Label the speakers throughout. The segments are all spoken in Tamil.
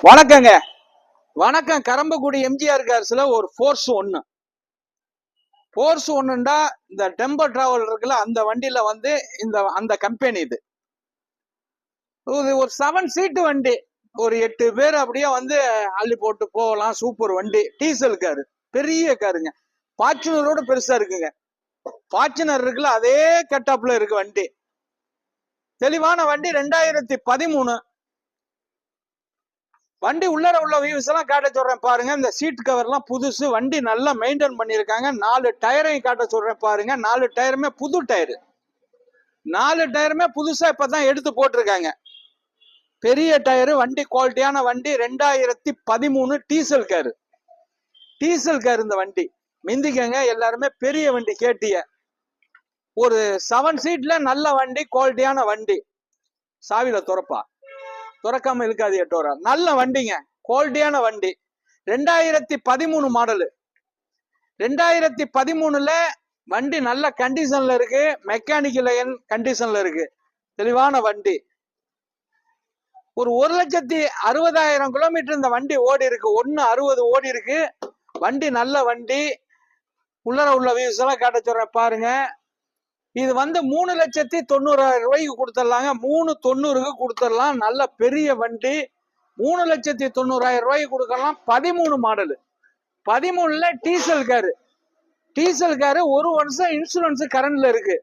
Speaker 1: வணக்கங்க. வணக்கம். கரம்பக்குடி எம்ஜிஆர் கார்ஸ்ல ஒரு ஃபோர்ஸ் ஒன்னுண்டா இந்த டெம்போ டிராவல் இருக்குல்ல, அந்த வண்டியில வந்து அந்த கம்பெனி இது ஒரு 7 சீட்டு வண்டி. ஒரு 8 பேர் அப்படியே வந்து அள்ளி போட்டு போகலாம். சூப்பர் வண்டி. டீசல் காரு, பெரிய காருங்க. ஃபார்ச்சுனரோட பெருசா இருக்குங்க. ஃபார்ச்சுனர் இருக்குல்ல, அதே கெட்டப்ல இருக்கு வண்டி. தெளிவான வண்டி. 2013 வண்டி. உள்ளர உள்ள வியூஸ் எல்லாம் காட்ட சொல்றேன் பாருங்க. இந்த சீட் கவர் எல்லாம் புதுசு. வண்டி நல்லா மெயின்டைன் பண்ணிருக்காங்க. 4 டயரையும் காட்ட சொல்றேன் பாருங்க. 4 டயருமே புது டயரு. 4 டயருமே புதுசா இப்பதான் எடுத்து போட்டிருக்காங்க. பெரிய டயரு. வண்டி குவாலிட்டியான வண்டி. 2013 டீசல் காரு. டீசல் காரு இந்த வண்டி. மிந்திக்கங்க எல்லாருமே. பெரிய வண்டி கேட்டிய. ஒரு 7 சீட்ல நல்ல வண்டி, குவாலிட்டியான வண்டி. சாவில துறக்காம இருக்காது. 8 வர நல்ல வண்டிங்க. குவாலிட்டியான வண்டி. 2013 மாடலு. 2013ல வண்டி நல்ல கண்டிஷன்ல இருக்கு. மெக்கானிக்கல் கண்டிஷன்ல இருக்கு. தெளிவான வண்டி. ஒரு 1,60,000 கிலோமீட்டர் இந்த வண்டி ஓடி இருக்கு. 1,60 ஓடி இருக்கு. வண்டி நல்ல வண்டி. உள்ளர உள்ள வியூஸ் எல்லாம் காட்ட சொல்றேன் பாருங்க. இது வந்து 3,90,000 ரூபாய்க்கு கொடுத்துடலாங்க. 3,90,000 கொடுத்துடலாம். நல்ல பெரிய வண்டி. 3,90,000 ரூபாய்க்கு கொடுக்கலாம். 13 மாடலு. 13ல டீசல் காரு. Diesel car. 1 வருஷம் இன்சூரன்ஸ் கரண்ட்ல இருக்கு.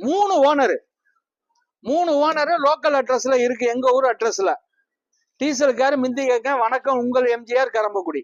Speaker 1: 3 ஓனரு லோக்கல் அட்ரஸ்ல இருக்கு. எங்க ஊர் அட்ரஸ்ல. Diesel car. மிந்தி கேட்க. வணக்கம். உங்கள் எம்ஜிஆர் கரம்பக்குடி.